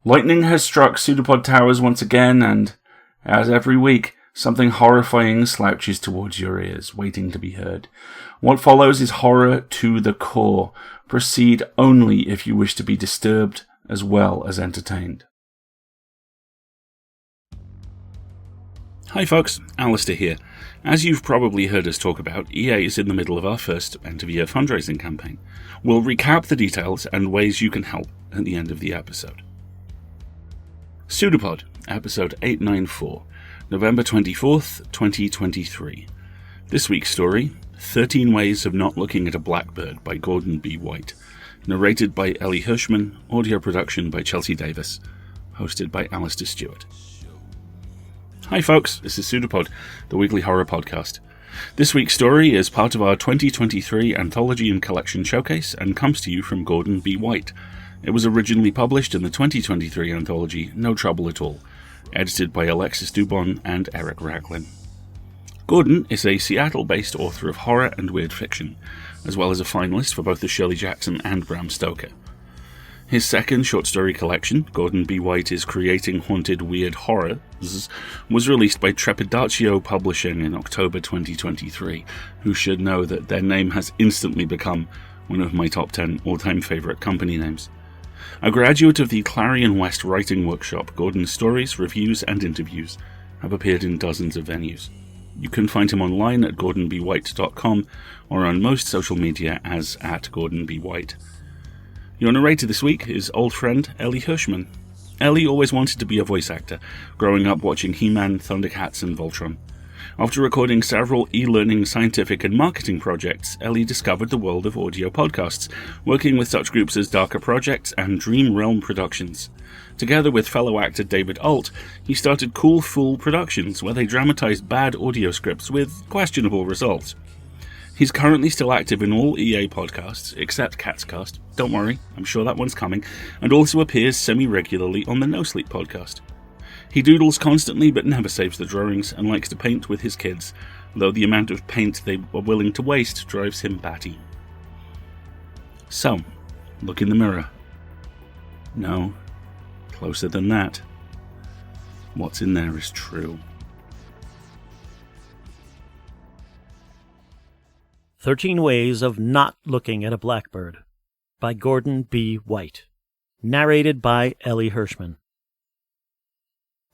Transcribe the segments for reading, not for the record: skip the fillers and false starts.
Lightning has struck PseudoPod towers once again, and, as every week, something horrifying slouches towards your ears, waiting to be heard. What follows is horror to the core. Proceed only if you wish to be disturbed as well as entertained. Hi folks, Alistair here. As you've probably heard us talk about, EA is in the middle of our first end-of-year fundraising campaign. We'll recap the details and ways you can help at the end of the episode. PseudoPod, episode 894, November 24th, 2023. This week's story, 13 Ways of Not Looking at a Blackbird by Gordon B. White. Narrated by Ellie Hirschman, audio production by Chelsea Davis. Hosted by Alistair Stewart. Hi folks, this is PseudoPod, the weekly horror podcast. This week's story is part of our 2023 Anthology and Collection Showcase and comes to you from Gordon B. White. It was originally published in the 2023 anthology No Trouble at All, edited by Alexis Dubon and Eric Raglan. Gordon is a Seattle-based author of horror and weird fiction, as well as a finalist for both the Shirley Jackson and Bram Stoker. His second short story collection, Gordon B. White is Creating Haunted Weird Horrors, was released by Trepidatio Publishing in October 2023, who should know that their name has instantly become one of my top 10 all-time favourite company names. A graduate of the Clarion West Writing Workshop, Gordon's stories, reviews and interviews have appeared in dozens of venues. You can find him online at gordonbwhite.com or on most social media as @GordonBWhite. Your narrator this week is old friend Ellie Hirschman. Ellie always wanted to be a voice actor, growing up watching He-Man, Thundercats and Voltron. After recording several e-learning, scientific and marketing projects, Ellie discovered the world of audio podcasts, working with such groups as Darker Projects and Dream Realm Productions. Together with fellow actor David Alt, he started Cool Fool Productions, where they dramatized bad audio scripts with questionable results. He's currently still active in all EA podcasts, except Catscast. Don't worry, I'm sure that one's coming, and also appears semi-regularly on the No Sleep podcast. He doodles constantly but never saves the drawings and likes to paint with his kids, though the amount of paint they are willing to waste drives him batty. So, look in the mirror. No, closer than that. What's in there is true. 13 Ways of Not Looking at a Blackbird by Gordon B. White. Narrated by Ellie Hirschman.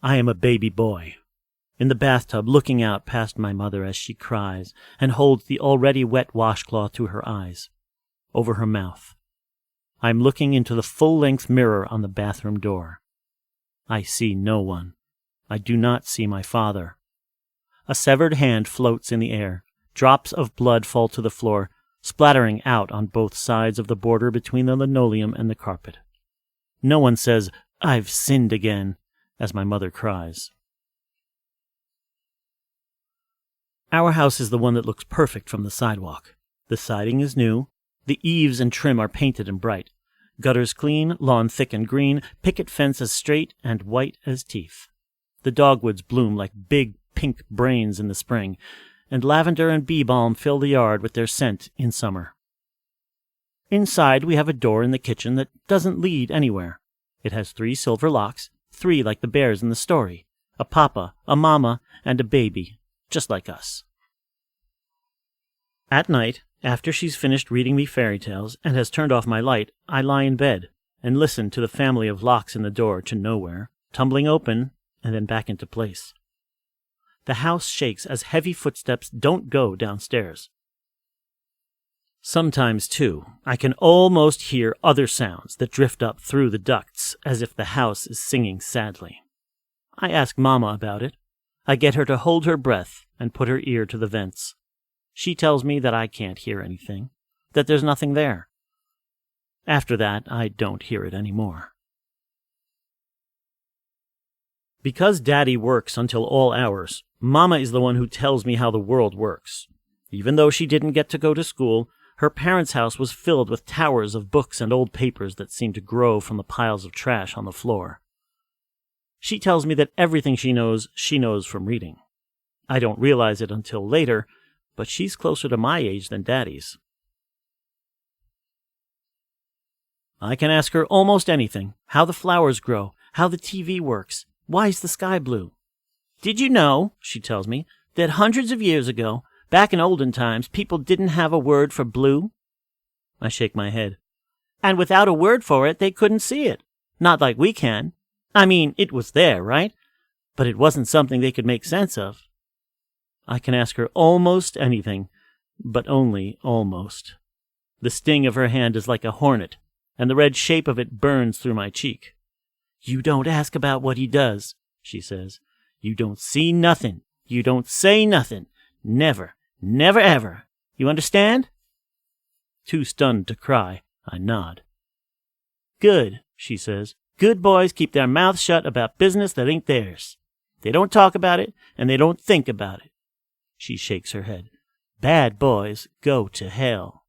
I am a baby boy, in the bathtub looking out past my mother as she cries and holds the already wet washcloth to her eyes, over her mouth. I am looking into the full-length mirror on the bathroom door. I see no one. I do not see my father. A severed hand floats in the air. Drops of blood fall to the floor, splattering out on both sides of the border between the linoleum and the carpet. No one says, "I've sinned again," as my mother cries. Our house is the one that looks perfect from the sidewalk. The siding is new. The eaves and trim are painted and bright. Gutters clean, lawn thick and green, picket fence as straight and white as teeth. The dogwoods bloom like big pink brains in the spring, and lavender and bee balm fill the yard with their scent in summer. Inside we have a door in the kitchen that doesn't lead anywhere. It has 3 silver locks, 3 like the bears in the story, a papa, a mama, and a baby, just like us. At night, after she's finished reading me fairy tales and has turned off my light, I lie in bed and listen to the family of locks in the door to nowhere, tumbling open and then back into place. The house shakes as heavy footsteps don't go downstairs. Sometimes, too, I can almost hear other sounds that drift up through the ducts as if the house is singing sadly. I ask Mama about it. I get her to hold her breath and put her ear to the vents. She tells me that I can't hear anything, that there's nothing there. After that, I don't hear it anymore. Because Daddy works until all hours, Mama is the one who tells me how the world works. Even though she didn't get to go to school, her parents' house was filled with towers of books and old papers that seemed to grow from the piles of trash on the floor. She tells me that everything she knows from reading. I don't realize it until later, but she's closer to my age than Daddy's. I can ask her almost anything, how the flowers grow, how the TV works. Why is the sky blue? Did you know, she tells me, that hundreds of years ago, back in olden times, people didn't have a word for blue? I shake my head. And without a word for it, they couldn't see it. Not like we can. I mean, it was there, right? But it wasn't something they could make sense of. I can ask her almost anything, but only almost. The sting of her hand is like a hornet, and the red shape of it burns through my cheek. You don't ask about what he does, she says. You don't see nothing. You don't say nothing. Never, never, ever. You understand? Too stunned to cry, I nod. Good, she says. Good boys keep their mouths shut about business that ain't theirs. They don't talk about it, and they don't think about it. She shakes her head. Bad boys go to hell.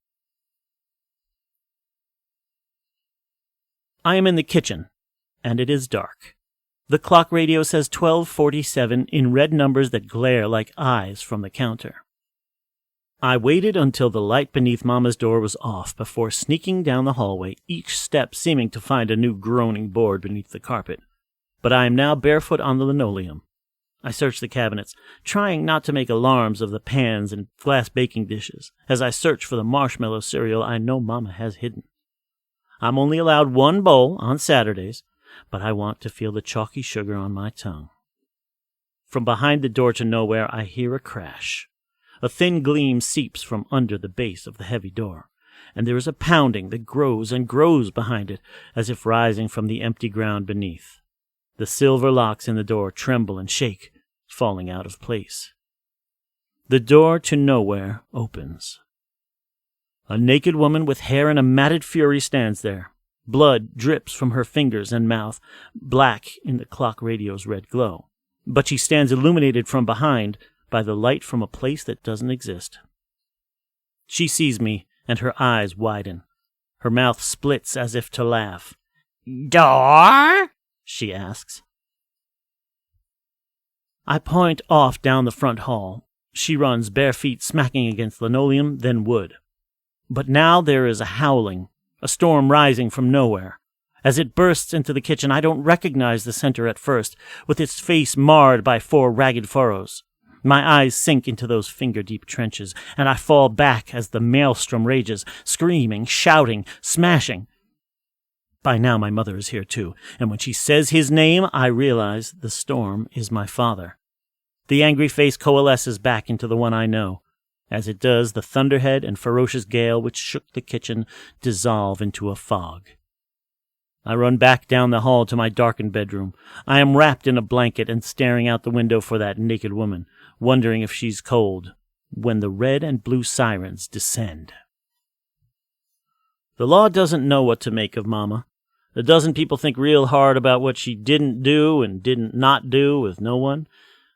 I am in the kitchen, and it is dark. The clock radio says 12:47 in red numbers that glare like eyes from the counter. I waited until the light beneath Mama's door was off before sneaking down the hallway, each step seeming to find a new groaning board beneath the carpet. But I am now barefoot on the linoleum. I search the cabinets, trying not to make alarms of the pans and glass baking dishes, as I search for the marshmallow cereal I know Mama has hidden. I'm only allowed one bowl on Saturdays, but I want to feel the chalky sugar on my tongue. From behind the door to nowhere, I hear a crash. A thin gleam seeps from under the base of the heavy door, and there is a pounding that grows and grows behind it, as if rising from the empty ground beneath. The silver locks in the door tremble and shake, falling out of place. The door to nowhere opens. A naked woman with hair in a matted fury stands there. Blood drips from her fingers and mouth, black in the clock radio's red glow. But she stands illuminated from behind by the light from a place that doesn't exist. She sees me, and her eyes widen. Her mouth splits as if to laugh. "Door?" she asks. I point off down the front hall. She runs, bare feet smacking against linoleum, then wood. But now there is a howling, a storm rising from nowhere. As it bursts into the kitchen, I don't recognize the center at first, with its face marred by 4 ragged furrows. My eyes sink into those finger-deep trenches, and I fall back as the maelstrom rages, screaming, shouting, smashing. By now my mother is here too, and when she says his name, I realize the storm is my father. The angry face coalesces back into the one I know. As it does, the thunderhead and ferocious gale which shook the kitchen dissolve into a fog. I run back down the hall to my darkened bedroom. I am wrapped in a blanket and staring out the window for that naked woman, wondering if she's cold, when the red and blue sirens descend. The law doesn't know what to make of Mama. A dozen people think real hard about what she didn't do and didn't not do with no one,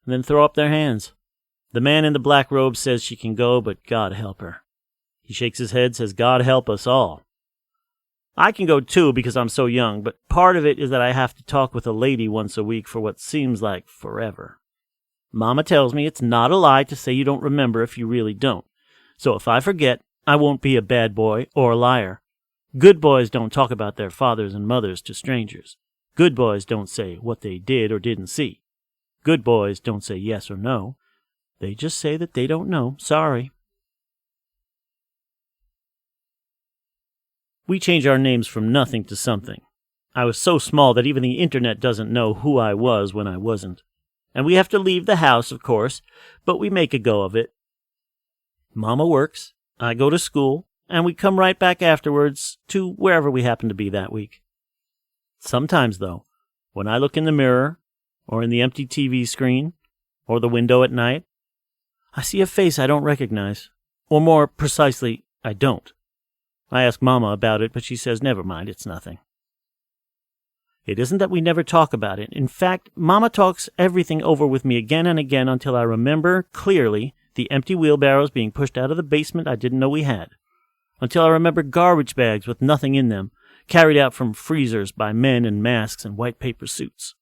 and then throw up their hands. The man in the black robe says she can go, but God help her. He shakes his head, says God help us all. I can go too because I'm so young, but part of it is that I have to talk with a lady once a week for what seems like forever. Mama tells me it's not a lie to say you don't remember if you really don't. So if I forget, I won't be a bad boy or a liar. Good boys don't talk about their fathers and mothers to strangers. Good boys don't say what they did or didn't see. Good boys don't say yes or no. They just say that they don't know. Sorry. We change our names from nothing to something. I was so small that even the internet doesn't know who I was when I wasn't. And we have to leave the house, of course, but we make a go of it. Mama works, I go to school, and we come right back afterwards to wherever we happen to be that week. Sometimes, though, when I look in the mirror, or in the empty TV screen, or the window at night, I see a face I don't recognize. Or more precisely, I don't. I ask Mama about it, but she says, never mind, it's nothing. It isn't that we never talk about it. In fact, Mama talks everything over with me again and again until I remember clearly the empty wheelbarrows being pushed out of the basement I didn't know we had. Until I remember garbage bags with nothing in them, carried out from freezers by men in masks and white paper suits.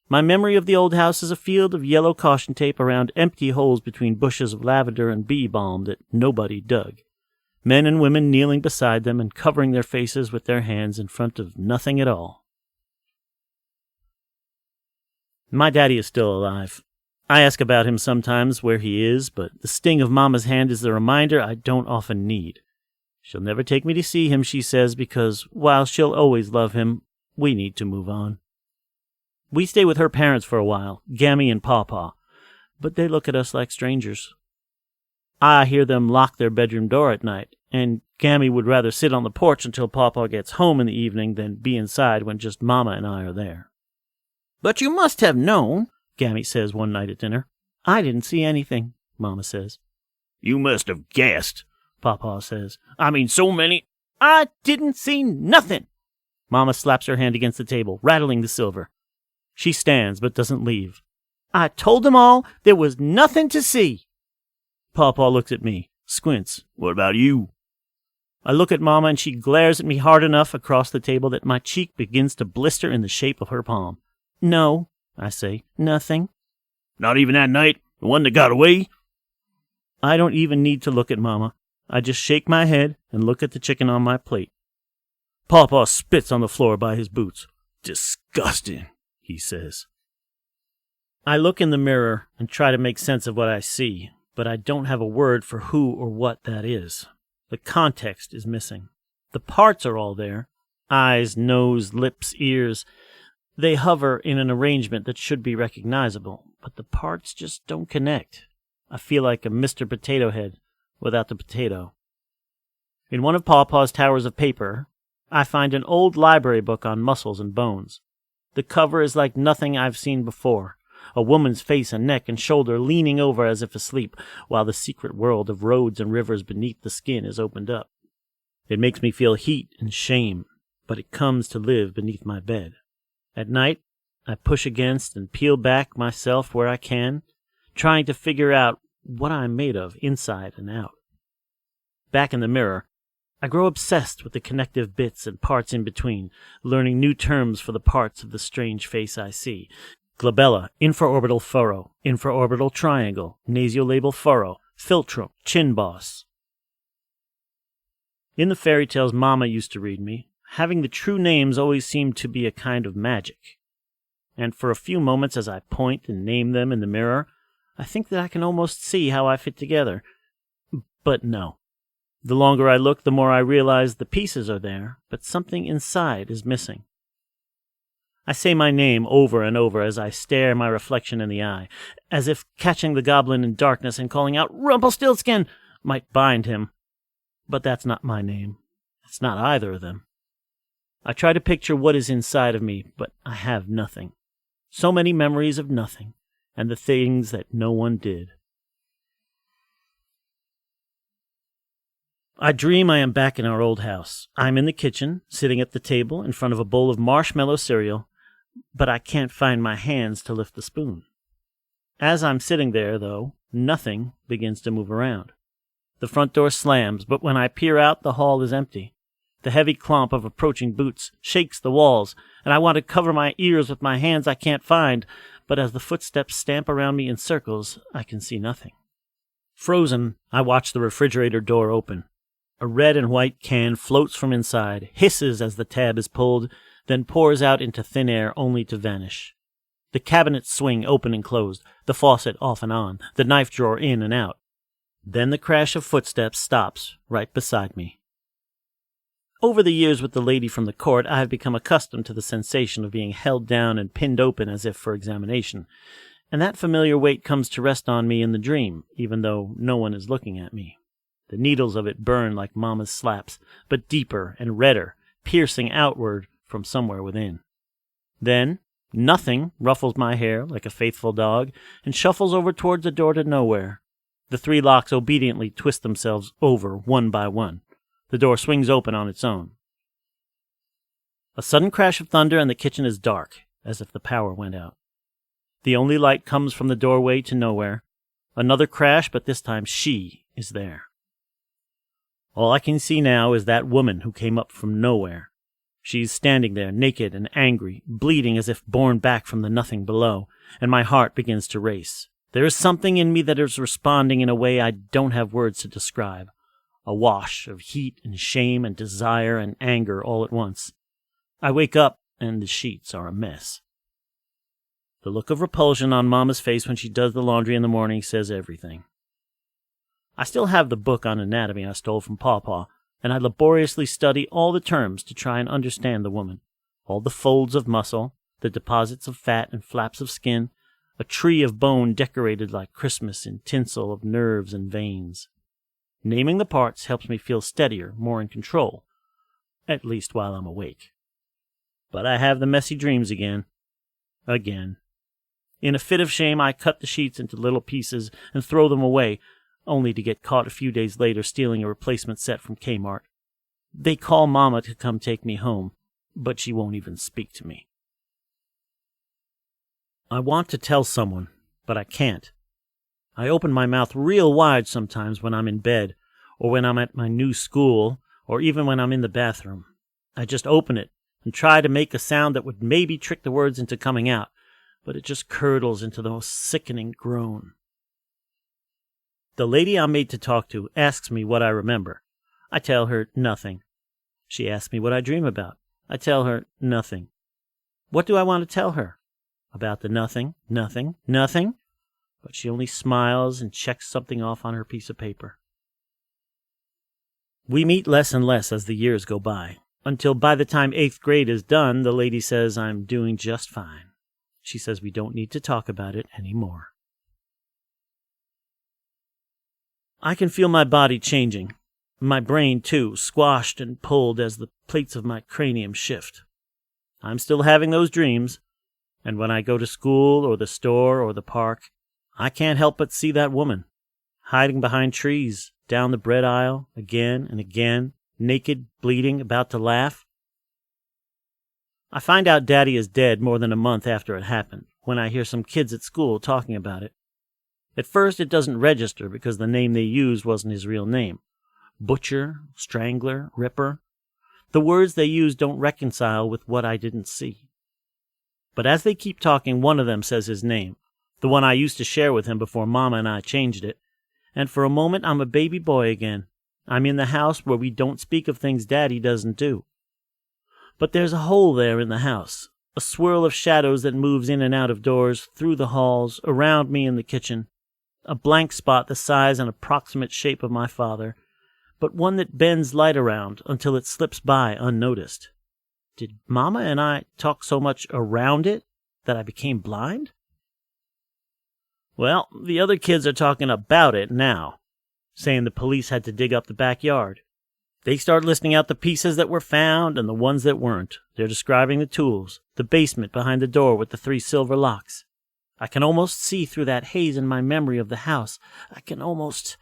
My memory of the old house is a field of yellow caution tape around empty holes between bushes of lavender and bee balm that nobody dug. Men and women kneeling beside them and covering their faces with their hands in front of nothing at all. My daddy is still alive. I ask about him sometimes, where he is, but the sting of Mama's hand is the reminder I don't often need. She'll never take me to see him, she says, because while she'll always love him, we need to move on. We stay with her parents for a while, Gammy and Pawpaw, but they look at us like strangers. I hear them lock their bedroom door at night, and Gammy would rather sit on the porch until Pawpaw gets home in the evening than be inside when just Mama and I are there. "But you must have known," Gammy says one night at dinner. "I didn't see anything," Mama says. "You must have guessed," Pawpaw says. "I mean, so many—" "I didn't see nothing." Mama slaps her hand against the table, rattling the silver. She stands but doesn't leave. "I told them all there was nothing to see." Pawpaw looks at me, squints. "What about you?" I look at Mama and she glares at me hard enough across the table that my cheek begins to blister in the shape of her palm. "No," I say, "nothing." "Not even that night? The one that got away?" I don't even need to look at Mama. I just shake my head and look at the chicken on my plate. Pawpaw spits on the floor by his boots. "Disgusting," he says. I look in the mirror and try to make sense of what I see, but I don't have a word for who or what that is. The context is missing. The parts are all there. Eyes, nose, lips, ears. They hover in an arrangement that should be recognizable, but the parts just don't connect. I feel like a Mr. Potato Head without the potato. In one of Pawpaw's towers of paper, I find an old library book on muscles and bones. The cover is like nothing I've seen before. A woman's face and neck and shoulder leaning over as if asleep, while the secret world of roads and rivers beneath the skin is opened up. It makes me feel heat and shame, but it comes to live beneath my bed. At night, I push against and peel back myself where I can, trying to figure out what I'm made of inside and out. Back in the mirror, I grow obsessed with the connective bits and parts in between, learning new terms for the parts of the strange face I see. Glabella, infraorbital furrow, infraorbital triangle, nasolabial furrow, philtrum, chin boss. In the fairy tales Mama used to read me, having the true names always seemed to be a kind of magic. And for a few moments as I point and name them in the mirror, I think that I can almost see how I fit together. But no. The longer I look, the more I realize the pieces are there, but something inside is missing. I say my name over and over as I stare my reflection in the eye, as if catching the goblin in darkness and calling out, "Rumpelstiltskin!" might bind him. But that's not my name. It's not either of them. I try to picture what is inside of me, but I have nothing. So many memories of nothing, and the things that no one did. I dream I am back in our old house. I'm in the kitchen, sitting at the table in front of a bowl of marshmallow cereal, but I can't find my hands to lift the spoon. As I'm sitting there, though, nothing begins to move around. The front door slams, but when I peer out, the hall is empty. The heavy clomp of approaching boots shakes the walls, and I want to cover my ears with my hands I can't find, but as the footsteps stamp around me in circles, I can see nothing. Frozen, I watch the refrigerator door open. A red and white can floats from inside, hisses as the tab is pulled, then pours out into thin air only to vanish. The cabinets swing open and closed, the faucet off and on, the knife drawer in and out. Then the crash of footsteps stops right beside me. Over the years with the lady from the court, I have become accustomed to the sensation of being held down and pinned open as if for examination, and that familiar weight comes to rest on me in the dream, even though no one is looking at me. The needles of it burn like Mama's slaps, but deeper and redder, piercing outward from somewhere within. Then, nothing ruffles my hair like a faithful dog and shuffles over towards the door to nowhere. The 3 locks obediently twist themselves over one by one. The door swings open on its own. A sudden crash of thunder and the kitchen is dark, as if the power went out. The only light comes from the doorway to nowhere. Another crash, but this time she is there. All I can see now is that woman who came up from nowhere. She's standing there, naked and angry, bleeding as if borne back from the nothing below, and my heart begins to race. There is something in me that is responding in a way I don't have words to describe. A wash of heat and shame and desire and anger all at once. I wake up, and the sheets are a mess. The look of repulsion on Mama's face when she does the laundry in the morning says everything. I still have the book on anatomy I stole from Pawpaw, and I laboriously study all the terms to try and understand the woman. All the folds of muscle, the deposits of fat and flaps of skin, a tree of bone decorated like Christmas in tinsel of nerves and veins. Naming the parts helps me feel steadier, more in control, at least while I'm awake. But I have the messy dreams again. Again. In a fit of shame, I cut the sheets into little pieces and throw them away, only to get caught a few days later stealing a replacement set from Kmart. They call Mama to come take me home, but she won't even speak to me. I want to tell someone, but I can't. I open my mouth real wide sometimes when I'm in bed, or when I'm at my new school, or even when I'm in the bathroom. I just open it and try to make a sound that would maybe trick the words into coming out, but it just curdles into the most sickening groan. The lady I'm made to talk to asks me what I remember. I tell her nothing. She asks me what I dream about. I tell her nothing. What do I want to tell her? About the nothing, nothing, nothing? But she only smiles and checks something off on her piece of paper. We meet less and less as the years go by, until by the time 8th grade is done, the lady says I'm doing just fine. She says we don't need to talk about it anymore. I can feel my body changing. My brain, too, squashed and pulled as the plates of my cranium shift. I'm still having those dreams, and when I go to school or the store or the park, I can't help but see that woman, hiding behind trees, down the bread aisle, again and again, naked, bleeding, about to laugh. I find out Daddy is dead more than a month after it happened, when I hear some kids at school talking about it. At first it doesn't register because the name they used wasn't his real name. Butcher, strangler, ripper. The words they used don't reconcile with what I didn't see. But as they keep talking, one of them says his name, the one I used to share with him before Mama and I changed it, and for a moment I'm a baby boy again. I'm in the house where we don't speak of things Daddy doesn't do. But there's a hole there in the house, a swirl of shadows that moves in and out of doors, through the halls, around me in the kitchen, a blank spot the size and approximate shape of my father, but one that bends light around until it slips by unnoticed. Did Mama and I talk so much around it that I became blind? Well, the other kids are talking about it now, saying the police had to dig up the backyard. They start listing out the pieces that were found and the ones that weren't. They're describing the tools, the basement behind the door with the 3 silver locks. I can almost see through that haze in my memory of the house. I can almost...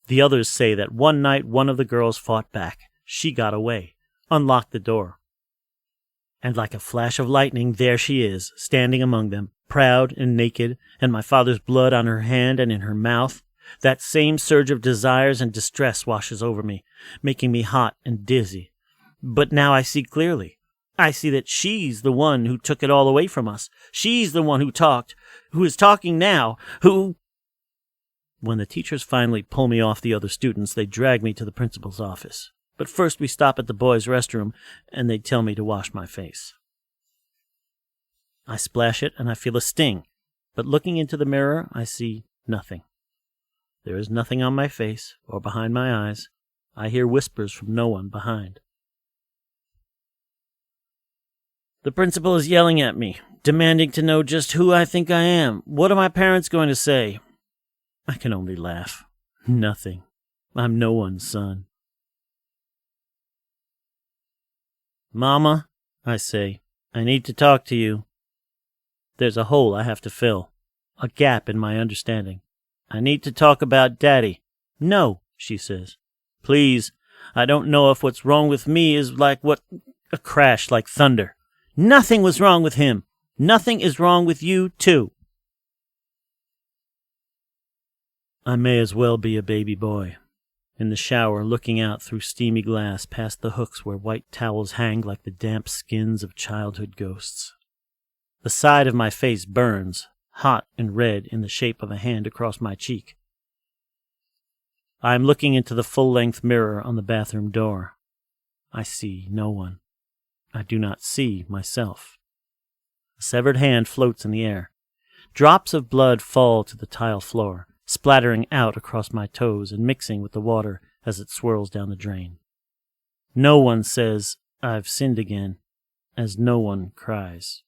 The others say that one night one of the girls fought back. She got away, unlocked the door. And like a flash of lightning, there she is, standing among them, proud and naked, and my father's blood on her hand and in her mouth. That same surge of desires and distress washes over me, making me hot and dizzy. But now I see clearly. I see that she's the one who took it all away from us. She's the one who talked, who is talking now, who... When the teachers finally pull me off the other students, they drag me to the principal's office. But first we stop at the boys' restroom, and they tell me to wash my face. I splash it, and I feel a sting, but looking into the mirror, I see nothing. There is nothing on my face or behind my eyes. I hear whispers from no one behind. The principal is yelling at me, demanding to know just who I think I am. What are my parents going to say? I can only laugh. Nothing. I'm no one's son. Mama, I say, I need to talk to you. There's a hole I have to fill, a gap in my understanding. I need to talk about Daddy. No, she says. Please, I don't know if what's wrong with me is like what... A crash like thunder. Nothing was wrong with him. Nothing is wrong with you, too. I may as well be a baby boy, in the shower looking out through steamy glass past the hooks where white towels hang like the damp skins of childhood ghosts. The side of my face burns, hot and red in the shape of a hand across my cheek. I am looking into the full-length mirror on the bathroom door. I see no one. I do not see myself. A severed hand floats in the air. Drops of blood fall to the tile floor, splattering out across my toes and mixing with the water as it swirls down the drain. No one says, "I've sinned again," as no one cries.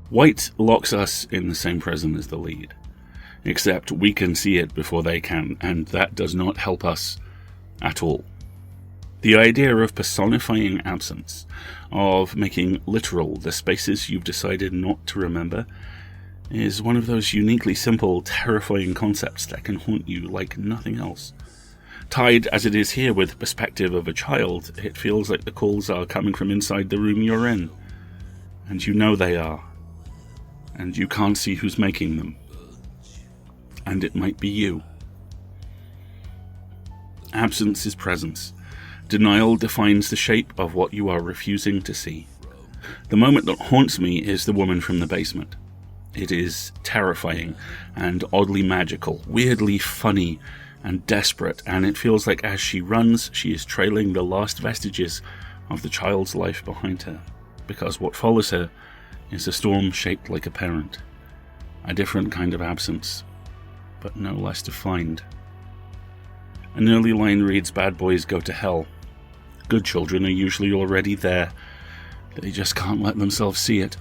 White locks us in the same prison as the lead, except we can see it before they can, and that does not help us at all. The idea of personifying absence, of making literal the spaces you've decided not to remember, is one of those uniquely simple, terrifying concepts that can haunt you like nothing else. Tied as it is here with the perspective of a child, it feels like the calls are coming from inside the room you're in. And you know they are. And you can't see who's making them. And it might be you. Absence is presence. Denial defines the shape of what you are refusing to see. The moment that haunts me is the woman from the basement. It is terrifying and oddly magical, weirdly funny and desperate, and it feels like as she runs, she is trailing the last vestiges of the child's life behind her, because what follows her is a storm shaped like a parent. A different kind of absence, but no less defined. An early line reads, "Bad boys go to hell." Good children are usually already there. They just can't let themselves see it.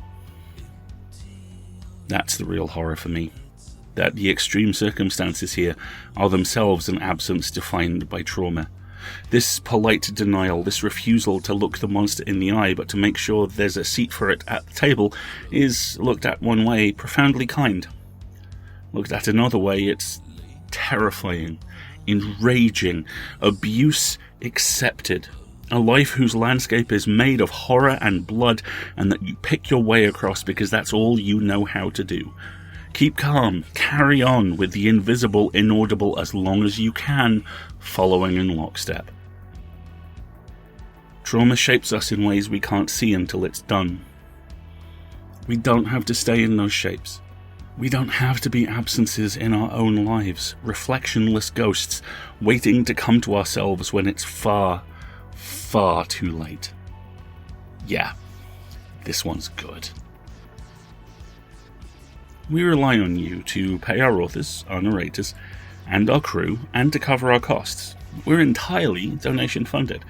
That's the real horror for me. That the extreme circumstances here are themselves an absence defined by trauma. This polite denial, this refusal to look the monster in the eye but to make sure there's a seat for it at the table, is, looked at one way, profoundly kind. Looked at another way, it's terrifying, enraging, abuse accepted. A life whose landscape is made of horror and blood, and that you pick your way across because that's all you know how to do. Keep calm, carry on with the invisible, inaudible as long as you can, following in lockstep. Trauma shapes us in ways we can't see until it's done. We don't have to stay in those shapes. We don't have to be absences in our own lives, reflectionless ghosts, waiting to come to ourselves when it's far, far too late. Yeah, this one's good. We rely on you to pay our authors, our narrators, and our crew, and to cover our costs. We're entirely donation funded,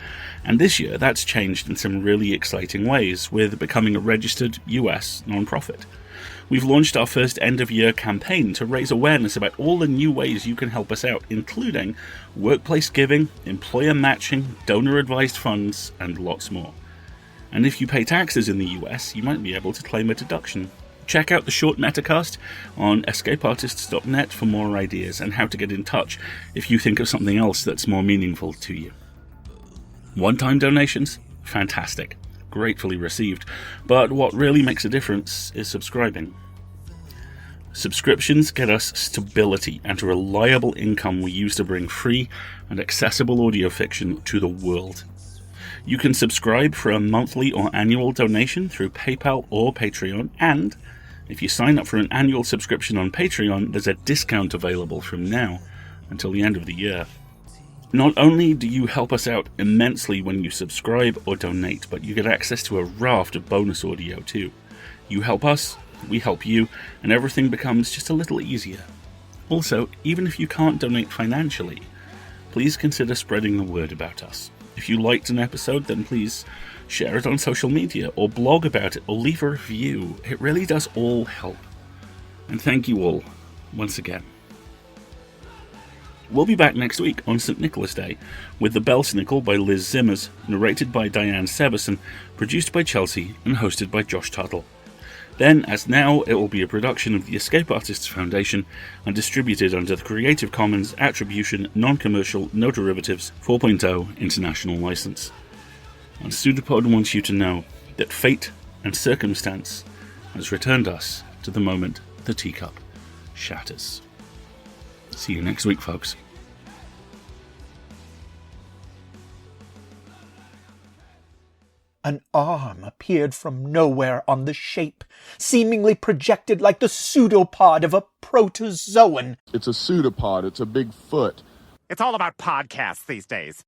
and this year that's changed in some really exciting ways, with becoming a registered US non-profit. We've launched our first end-of-year campaign to raise awareness about all the new ways you can help us out, including workplace giving, employer matching, donor-advised funds, and lots more. And if you pay taxes in the US, you might be able to claim a deduction. Check out the short metacast on escapeartists.net for more ideas and how to get in touch if you think of something else that's more meaningful to you. One-time donations? Fantastic. Gratefully received. But what really makes a difference is subscribing. Subscriptions get us stability and a reliable income we use to bring free and accessible audio fiction to the world. You can subscribe for a monthly or annual donation through PayPal or Patreon, and if you sign up for an annual subscription on Patreon, there's a discount available from now until the end of the year. Not only do you help us out immensely when you subscribe or donate, but you get access to a raft of bonus audio too. You help us, we help you, and everything becomes just a little easier. Also, even if you can't donate financially, please consider spreading the word about us. If you liked an episode, then please share it on social media, or blog about it, or leave a review. It really does all help. And thank you all, once again. We'll be back next week on St. Nicholas Day with The Belsnickel by Liz Zimmers, narrated by Diane Severson, produced by Chelsea, and hosted by Josh Tuttle. Then, as now, it will be a production of the Escape Artists Foundation and distributed under the Creative Commons Attribution Non-Commercial No Derivatives 4.0 International License. And PseudoPod wants you to know that fate and circumstance has returned us to the moment the teacup shatters. See you next week, folks. An arm appeared from nowhere on the shape, seemingly projected like the PseudoPod of a protozoan. It's a pseudopod. It's a big foot. It's all about podcasts these days.